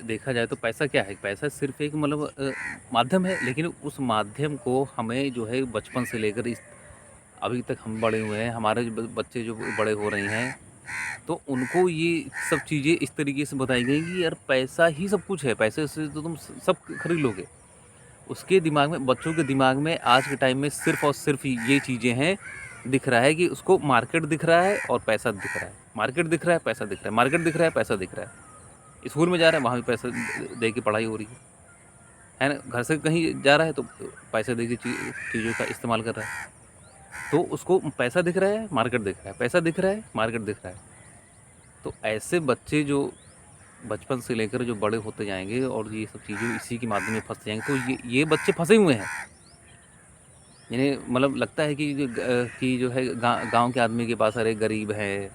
देखा जाए तो पैसा क्या है? पैसा सिर्फ़ एक मतलब माध्यम है, लेकिन उस माध्यम को हमें जो है बचपन से लेकर इस अभी तक हम बड़े हुए हैं, हमारे जो बच्चे जो बड़े हो रहे हैं, तो उनको ये सब चीज़ें इस तरीके से बताई गई कि यार पैसा ही सब कुछ है, पैसे से तो तुम सब खरीद लोगे। उसके दिमाग में बच्चों के दिमाग में आज के टाइम में सिर्फ़ और सिर्फ़ ये चीज़ें हैं, दिख रहा है कि उसको मार्केट दिख रहा है और पैसा दिख रहा है। मार्केट दिख रहा है, पैसा दिख रहा है, मार्केट दिख रहा है, पैसा दिख रहा है। स्कूल में जा रहा है, वहाँ भी पैसा दे के पढ़ाई हो रही है ना? घर से कहीं जा रहा है तो पैसे दे के चीज़ों का इस्तेमाल कर रहा है। तो उसको पैसा दिख रहा है, मार्केट दिख रहा है, पैसा दिख रहा है, मार्केट दिख रहा है। तो ऐसे बच्चे जो बचपन से लेकर जो बड़े होते जाएँगे और ये सब चीज़ें इसी के माध्यम में फँसते जाएँगे, तो ये बच्चे फँसे हुए हैं। इन्हें मतलब लगता है कि जो है गाँव के आदमी के पास अरे गरीब है,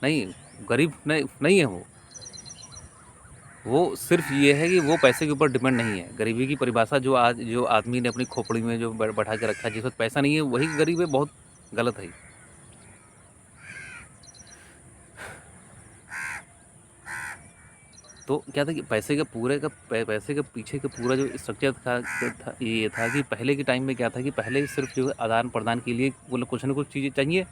नहीं, गरीब नहीं नहीं है वो। वो सिर्फ़ ये है कि वो पैसे के ऊपर डिपेंड नहीं है। गरीबी की परिभाषा जो आदमी ने अपनी खोपड़ी में जो बैठा के रखा है, जिस वक़्त पैसा नहीं है वही गरीब है, बहुत गलत है ये। तो क्या था कि पैसे के पीछे का पूरा जो स्ट्रक्चर था ये था कि पहले के टाइम में क्या था कि पहले सिर्फ़ जो है आदान-प्रदान के लिए मतलब कुछ न कुछ चीज़ें चाहिए,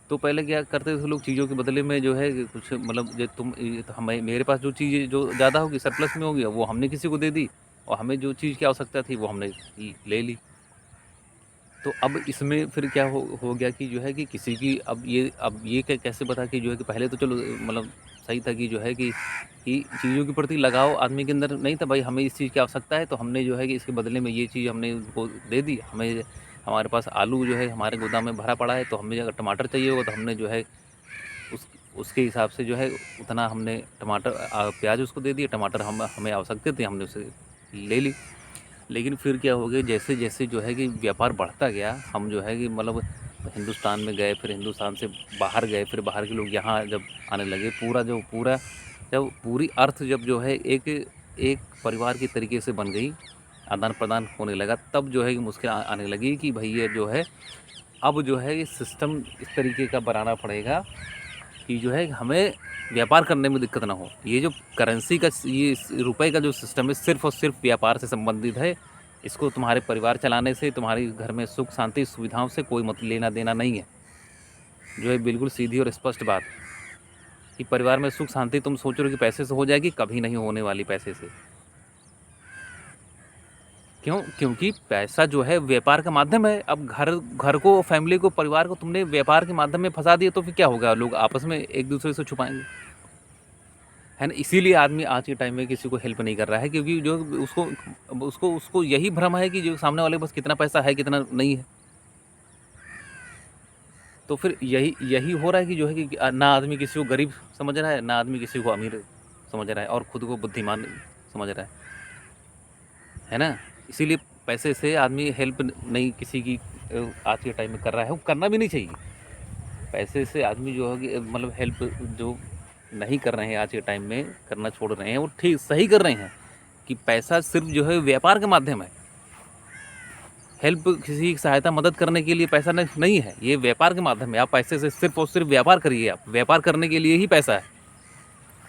तो पहले क्या करते थे लोग चीज़ों के बदले में जो है कि कुछ मतलब जो तुम ये तो हमें मेरे पास जो चीज़ जो ज़्यादा होगी सरप्लस में होगी वो हमने किसी को दे दी और हमें जो चीज़ की आवश्यकता थी वो हमने ले ली। तो अब इसमें फिर क्या हो गया कि जो है कि किसी की अब ये कैसे बता कि जो है कि पहले तो चलो मतलब सही था कि जो है कि चीज़ों के प्रति लगाव आदमी के अंदर नहीं था, भाई हमें इस चीज़ की आवश्यकता है तो हमने जो है कि इसके बदले में ये चीज़ हमने उनको दे दी। हमें हमारे पास आलू जो है हमारे गोदाम में भरा पड़ा है तो हमें अगर टमाटर चाहिए होगा तो हमने जो है उस उसके हिसाब से जो है उतना हमने प्याज़ उसको दे दिए, टमाटर हमें आवश्यकता थी हमने उसे ले ली। लेकिन फिर क्या हो गया जैसे-जैसे जो है कि व्यापार बढ़ता गया, हम जो है कि मतलब हिंदुस्तान में गए, फिर हिंदुस्तान से बाहर गए, फिर बाहर के लोग यहाँ जब आने लगे, पूरा जब पूरी अर्थ जब जो है एक एक परिवार की तरीके से बन गई, आदान-प्रदान होने लगा, तब जो है कि मुश्किल आने लगी कि भई ये जो है, अब जो है ये सिस्टम इस तरीके का बनाना पड़ेगा कि जो है हमें व्यापार करने में दिक्कत ना हो। ये जो करेंसी का ये रुपए का जो सिस्टम है सिर्फ़ और सिर्फ़ व्यापार से संबंधित है। इसको तुम्हारे परिवार चलाने से, तुम्हारे घर में सुख, शांति, सुविधाओं से कोई लेना-देना नहीं है। जो है बिल्कुल सीधी और स्पष्ट बात कि परिवार में सुख, शांति तुम सोच रहे हो कि पैसे से हो जाएगी, कभी नहीं होने वाली पैसे से। क्यों? क्योंकि पैसा जो है व्यापार का माध्यम है। अब घर घर को, फैमिली को, परिवार को तुमने व्यापार के माध्यम में फँसा दिया तो फिर क्या होगा? लोग आपस में एक-दूसरे से छुपाएँगे। है ना? इसीलिए आदमी आज के टाइम में किसी को हेल्प नहीं कर रहा है क्योंकि जो उसको यही भ्रम है कि जो सामने वाले के पास कितना पैसा है, कितना नहीं है। तो फिर यही यही हो रहा है कि जो है कि ना आदमी किसी को गरीब समझ रहा है, ना आदमी किसी को अमीर समझ रहा है और खुद को बुद्धिमान समझ रहा है ना? इसीलिए पैसे से आदमी हेल्प नहीं किसी की आज के टाइम में कर रहा है, वो करना भी नहीं चाहिए। पैसे से आदमी जो है कि मतलब हेल्प जो नहीं कर रहे हैं आज के टाइम में, करना छोड़ रहे हैं, वो ठीक सही कर रहे हैं कि पैसा सिर्फ़ जो है व्यापार का माध्यम है। हेल्प किसी की सहायता मदद करने के लिए पैसा नहीं है, ये व्यापार के माध्यम है। आप पैसे से सिर्फ़ और सिर्फ़ व्यापार करिए आप, व्यापार करने के लिए ही पैसा है।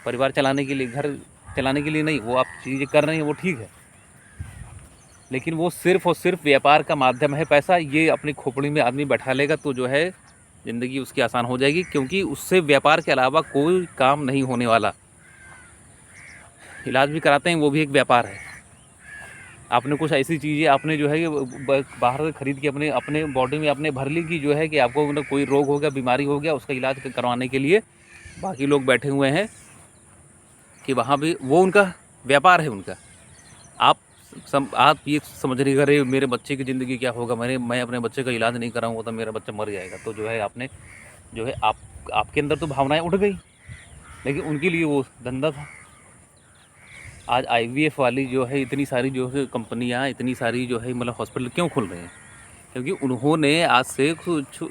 परिवार चलाने के लिए, घर चलाने के लिए नहीं, वो आप चीज़ें कर रहे हैं वो ठीक है। लेकिन वो सिर्फ़ और सिर्फ़ व्यापार का माध्यम है पैसा, ये अपनी खोपड़ी में आदमी बैठा लेगा तो जो है ज़िंदगी उसकी आसान हो जाएगी क्योंकि उससे व्यापार के अलावा कोई काम नहीं होने वाला। इलाज भी कराते हैं वो भी एक व्यापार है। आपने कुछ ऐसी चीज़ें आपने जो है कि बाहर से खरीद के अपने अपने बॉडी में आपने भर ली कि जो है कि आपको मतलब कोई रोग हो गया, बीमारी हो गया, उसका इलाज करवाने के लिए बाकी लोग बैठे हुए हैं कि वहाँ भी वो उनका व्यापार है उनका। आप ये समझ रहे अरे मेरे बच्चे की ज़िंदगी क्या होगा, मैं अपने बच्चे का इलाज नहीं कराऊँगा तो मेरा बच्चा मर जाएगा। तो जो है आपने जो है आपके अंदर तो भावनाएँ उठ गई, लेकिन उनके लिए वो धंधा था। आज आईवीएफ वाली जो है इतनी सारी जो है कंपनियाँ, इतनी सारी जो है मतलब हॉस्पिटल क्यों खुल रहे हैं? क्योंकि उन्होंने आज से कुछ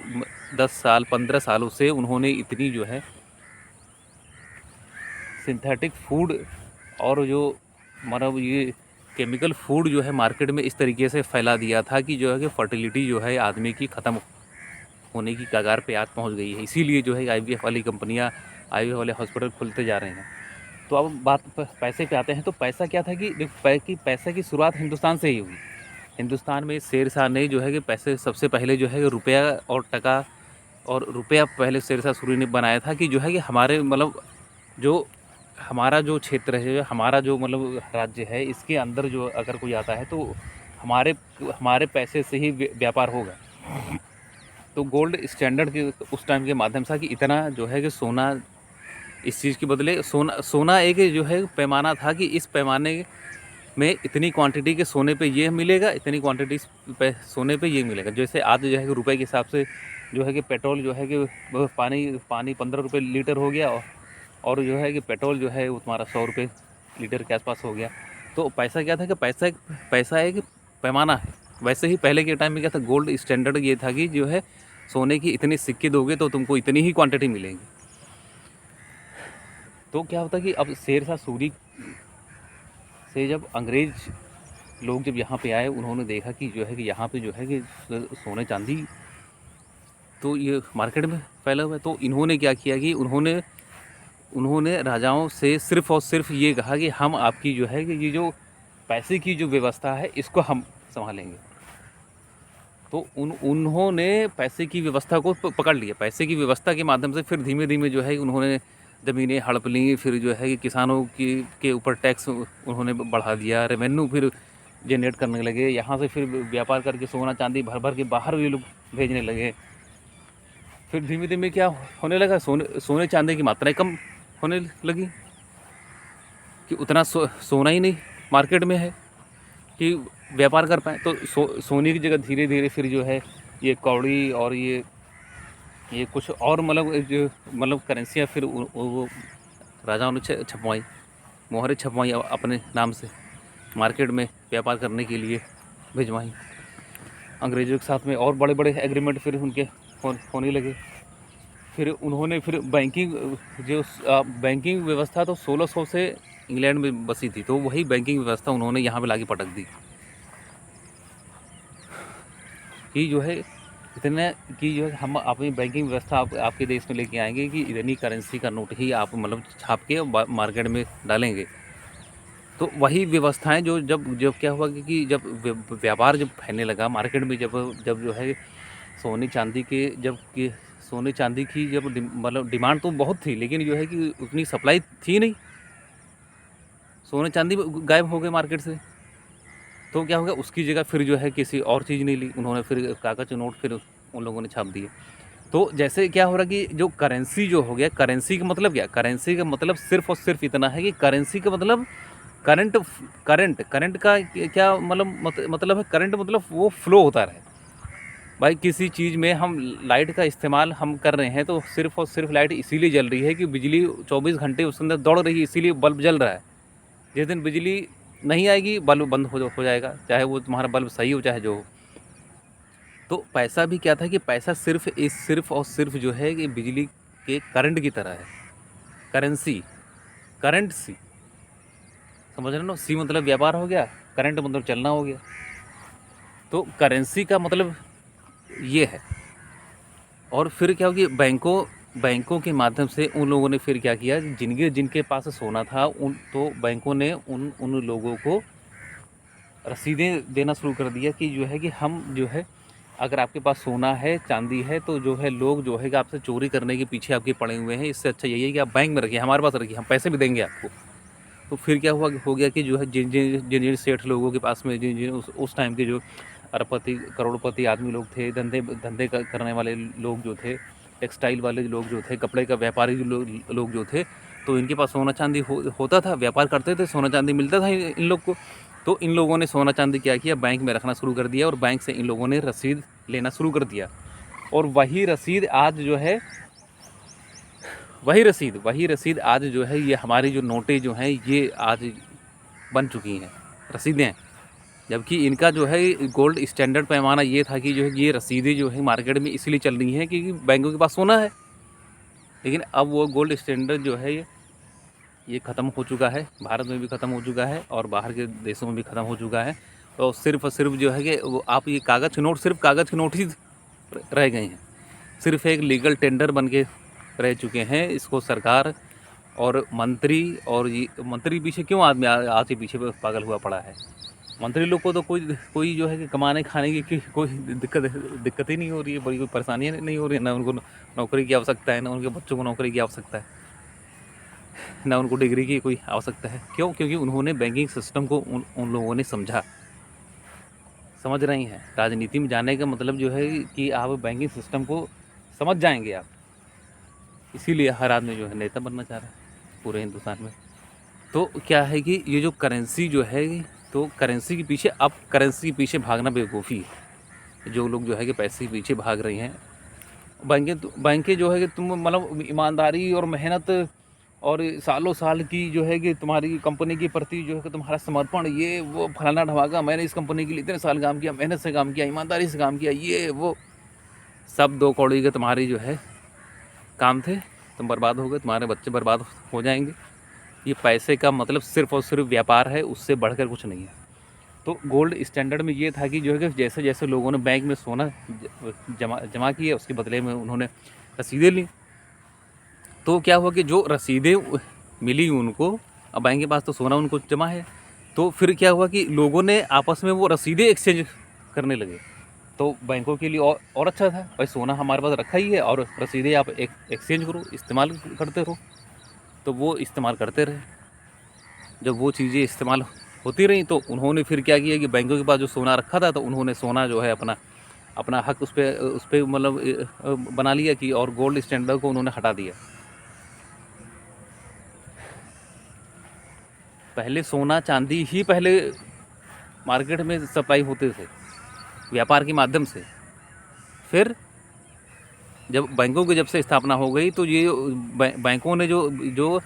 10 साल, 15 सालों से उन्होंने इतनी जो है सिंथेटिक फूड और जो मतलब ये केमिकल फूड जो है मार्केट में इस तरीके से फैला दिया था कि जो है कि फर्टिलिटी जो है आदमी की ख़त्म होने की कगार पे आज पहुंच गई है। इसीलिए जो है आईवीएफ वाली कंपनियां, आईवीएफ वाले हॉस्पिटल खुलते जा रहे हैं। तो अब बात पैसे पे आते हैं। तो पैसा क्या था कि कि पैसे की शुरुआत हिंदुस्तान से ही हुई। हिंदुस्तान में शेरशाह ने जो है कि पैसे सबसे पहले जो है कि रुपया और टका और रुपया पहले शेरशाह सूरी ने बनाया था कि जो है कि हमारे मतलब जो हमारा जो क्षेत्र है, हमारा जो मतलब राज्य है, इसके अंदर जो अगर कोई आता है तो हमारे हमारे पैसे से ही व्यापार होगा। तो गोल्ड स्टैंडर्ड के उस टाइम के माध्यम से कि इतना जो है कि सोना इस चीज़ के बदले सोना एक जो है पैमाना था कि इस पैमाने में इतनी क्वांटिटी के सोने पे ये मिलेगा, इतनी क्वांटिटी पे सोने पे ये मिलेगा। जैसे आज जो है कि रुपए के हिसाब से जो है कि पेट्रोल जो है कि पानी 15 रुपये लीटर हो गया और जो है कि पेट्रोल जो है वो तुम्हारा 100 रुपये लीटर के आसपास हो गया। तो पैसा क्या था कि पैसा एक पैमाना है। वैसे ही पहले के टाइम में क्या था, गोल्ड स्टैंडर्ड ये था कि जो है सोने की इतने सिक्के दोगे तो तुमको इतनी ही क्वांटिटी मिलेगी। तो क्या होता कि अब शेरशाह सूरी से जब अंग्रेज लोग जब यहाँ पे आए, उन्होंने देखा कि जो है कि यहाँ पे जो है कि सोने चांदी तो ये मार्केट में फैला हुआ है। तो इन्होंने क्या किया कि उन्होंने राजाओं से सिर्फ़ और सिर्फ ये कहा कि हम आपकी जो है कि ये जो पैसे की जो व्यवस्था है इसको हम संभालेंगे। तो उन्होंने पैसे की व्यवस्था को पकड़ लिया। पैसे की व्यवस्था के माध्यम से फिर धीमे धीमे जो है उन्होंने ज़मीनें हड़प ली। फिर जो है कि किसानों के ऊपर टैक्स उन्होंने बढ़ा दिया, रेवेन्यू फिर जनरेट करने लगे। यहाँ से फिर व्यापार करके सोना चांदी भर भर के बाहर भी लोग भेजने लगे। फिर धीमे धीमे क्या होने लगा, सोने चांदी की मात्राएं कम होने लगी कि उतना सोना ही नहीं मार्केट में है कि व्यापार कर पाएँ। तो सोने की जगह धीरे धीरे फिर जो है ये कौड़ी और ये कुछ और मतलब करेंसियाँ फिर वो राजाओं ने छपवाई, मोहरें छपवाई अपने नाम से मार्केट में व्यापार करने के लिए भिजवाई। अंग्रेज़ों के साथ में और बड़े बड़े एग्रीमेंट फिर उनके होने लगे। फिर उन्होंने फिर बैंकिंग व्यवस्था तो 1600 से इंग्लैंड में बसी थी, तो वही बैंकिंग व्यवस्था उन्होंने यहाँ पे लाके पटक दी कि जो है इतने कि जो है हम अपनी बैंकिंग व्यवस्था आपके देश में लेके आएंगे कि इतनी करेंसी का नोट ही आप मतलब छाप के मार्केट में डालेंगे। तो वही व्यवस्थाएं जो जब क्या हुआ कि जब व्यापार जब फैलने लगा मार्केट में, जब जो है सोने चांदी की जब मतलब डिमांड तो बहुत थी, लेकिन जो है कि उतनी सप्लाई थी नहीं, सोने चांदी गायब हो गए मार्केट से। तो क्या हो गया, उसकी जगह फिर जो है किसी और चीज़ नहीं ली उन्होंने, फिर कागज़ नोट फिर उन लोगों ने छाप दिए। तो जैसे क्या हो रहा कि जो करेंसी जो हो गया, करेंसी का मतलब क्या, करेंसी का मतलब सिर्फ और सिर्फ इतना है कि करेंसी का मतलब करंट का क्या मतलब है, करंट मतलब वो फ्लो होता रहे। भाई किसी चीज़ में हम लाइट का इस्तेमाल हम कर रहे हैं तो सिर्फ और सिर्फ लाइट इसीलिए जल रही है कि बिजली 24 घंटे उसके अंदर दौड़ रही है, इसीलिए बल्ब जल रहा है। जिस दिन बिजली नहीं आएगी बल्ब बंद हो जाएगा, चाहे वो तुम्हारा बल्ब सही हो चाहे जो हो। तो पैसा भी क्या था कि पैसा सिर्फ और सिर्फ जो है कि बिजली के करंट की तरह है। करंट सी समझ रहे हो ना, सी मतलब व्यापार हो गया, करंट मतलब चलना हो गया। तो करेंसी का मतलब ये है। और फिर क्या हो कि बैंकों के माध्यम से उन लोगों ने फिर क्या किया, जिनके पास सोना था तो बैंकों ने उन लोगों को रसीदें देना शुरू कर दिया कि जो है कि हम जो है अगर आपके पास सोना है चांदी है तो जो है लोग जो है कि आपसे चोरी करने के पीछे आपके पड़े हुए हैं, इससे अच्छा यही है कि आप बैंक में रखिए, हमारे पास रखिए, हम पैसे भी देंगे आपको। तो फिर क्या हो गया कि जो है जिन सेठ लोगों के पास में जिन उस टाइम के जो अरबपति करोड़पति आदमी लोग थे, धंधे करने वाले लोग जो थे, टेक्सटाइल वाले लोग जो थे, कपड़े का व्यापारी लोग जो थे, तो इनके पास सोना चांदी होता था, व्यापार करते थे, सोना चांदी मिलता था इन लोग को। तो इन लोगों ने सोना चांदी क्या किया, बैंक में रखना शुरू कर दिया और बैंक से इन लोगों ने रसीद लेना शुरू कर दिया। और वही रसीद आज जो है ये हमारी जो नोटें जो हैं ये आज बन चुकी हैं रसीदें। जबकि इनका जो है गोल्ड स्टैंडर्ड पैमाना ये था कि जो है ये रसीदें जो है मार्केट में इसलिए चल रही हैं क्योंकि बैंकों के पास सोना है। लेकिन अब वो गोल्ड स्टैंडर्ड जो है ये ख़त्म हो चुका है, भारत में भी ख़त्म हो चुका है और बाहर के देशों में भी ख़त्म हो चुका है। तो सिर्फ और सिर्फ जो है कि वो आप ये कागज़ के नोट सिर्फ कागज़ के नोट ही रह गए हैं, सिर्फ एक लीगल टेंडर बन के रह चुके हैं। इसको सरकार और मंत्री, और ये मंत्री पीछे क्यों आदमी आज के पीछे पागल हुआ पड़ा है। मंत्री लोग को तो कोई जो है कि कमाने खाने की कोई दिक्कत ही नहीं हो रही है, बड़ी कोई परेशानी नहीं हो रही है। ना उनको नौकरी की आवश्यकता है, ना उनके बच्चों को नौकरी की आवश्यकता है, ना उनको डिग्री की कोई आवश्यकता है। क्यों? क्योंकि उन्होंने बैंकिंग सिस्टम को उन लोगों ने समझा। समझ रही हैं, राजनीति में जाने का मतलब जो है कि आप बैंकिंग सिस्टम को समझ जाएंगे आप। इसीलिए हर आदमी जो है नेता बनना चाह रहा है पूरे हिंदुस्तान में। तो क्या है कि ये जो करेंसी जो है, तो करेंसी के पीछे, अब करेंसी के पीछे भागना बेवकूफ़ी है। जो लोग जो है कि पैसे के पीछे भाग रही हैं, बैंकें जो है कि तुम मतलब ईमानदारी और मेहनत और सालों साल की जो है कि तुम्हारी कंपनी के प्रति जो है कि तुम्हारा समर्पण, ये वो फलाना ढमाका, मैंने इस कंपनी के लिए इतने साल काम किया, मेहनत से काम किया, ईमानदारी से काम किया, ये वो सब 2 कौड़ी के तुम्हारी जो है काम थे। तुम बर्बाद हो गए, तुम्हारे बच्चे बर्बाद हो जाएंगे। ये पैसे का मतलब सिर्फ़ और सिर्फ व्यापार है, उससे बढ़कर कुछ नहीं है। तो गोल्ड स्टैंडर्ड में ये था कि जो है कि जैसे जैसे लोगों ने बैंक में सोना जमा किए, उसके बदले में उन्होंने रसीदें ली। तो क्या हुआ कि जो रसीदें मिली उनको, अब बैंक के पास तो सोना उनको जमा है, तो फिर क्या हुआ कि लोगों ने आपस में वो रसीदें एक्सचेंज करने लगे। तो बैंकों के लिए और अच्छा था, भाई सोना हमारे पास रखा ही है और रसीदें आप एक्सचेंज करो, इस्तेमाल करते रहो। तो वो इस्तेमाल करते रहे। जब वो चीज़ें इस्तेमाल होती रहीं, तो उन्होंने फिर क्या किया कि बैंकों के पास जो सोना रखा था, तो उन्होंने सोना जो है अपना हक उस पर मतलब बना लिया कि, और गोल्ड स्टैंडर्ड को उन्होंने हटा दिया। पहले सोना चांदी ही पहले मार्केट में सप्लाई होते थे व्यापार के माध्यम से। फिर जब बैंकों की जब से स्थापना हो गई, तो ये बैंकों ने जो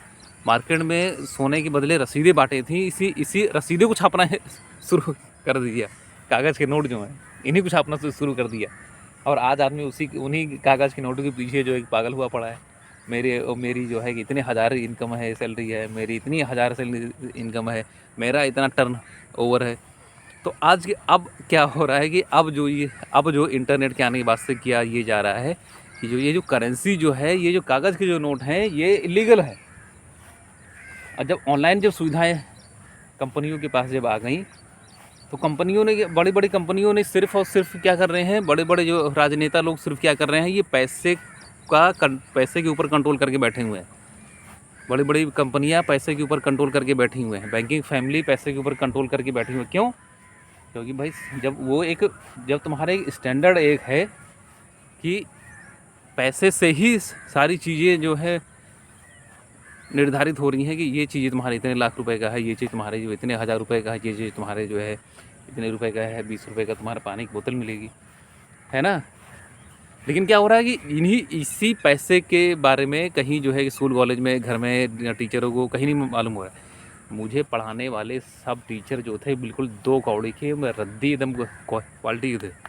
मार्केट में सोने के बदले रसीदें बांटी थी, इसी रसीदों को छापना शुरू कर दिया। कागज़ के नोट जो हैं, इन्हीं को छापना शुरू कर दिया। और आज आदमी उन्हीं कागज़ के नोटों के पीछे जो है पागल हुआ पड़ा है। मेरी जो है कि इतने हज़ार इनकम है, सैलरी है, मेरी इतनी हज़ार सैलरी इनकम है, मेरा इतना टर्न ओवर है। तो अब क्या हो रहा है कि अब जो इंटरनेट के आने के बाद से क्या ये जा रहा है कि ये जो करेंसी जो है, ये जो कागज़ के जो नोट हैं, ये इलीगल है। और जब ऑनलाइन जो सुविधाएं कंपनियों के पास जब आ गई, तो बड़ी बड़ी कंपनियों ने सिर्फ़ और सिर्फ क्या कर रहे हैं, बड़े बड़े जो राजनेता लोग सिर्फ क्या कर रहे हैं, ये पैसे के ऊपर कंट्रोल करके बैठे हुए हैं। बड़ी बड़ी कंपनियां पैसे के ऊपर कंट्रोल करके बैठी हुए हैं, बैंकिंग फैमिली पैसे के ऊपर कंट्रोल करके बैठी हुई है। क्यों? क्योंकि भाई जब तुम्हारे स्टैंडर्ड एक है कि पैसे से ही सारी चीज़ें जो है निर्धारित हो रही हैं, कि ये चीज़ तुम्हारे इतने लाख रुपए का है, ये चीज़ तुम्हारे जो इतने हज़ार रुपए का है, ये चीज़ तुम्हारे जो है इतने रुपए का है, 20 रुपए का तुम्हारा पानी की बोतल मिलेगी, है ना। लेकिन क्या हो रहा है कि इसी पैसे के बारे में कहीं जो है स्कूल कॉलेज में, घर में टीचरों को कहीं नहीं मालूम हो रहा है। मुझे पढ़ाने वाले सब टीचर जो थे बिल्कुल 2 कौड़ी के, रद्दी एकदम क्वालिटी के थे।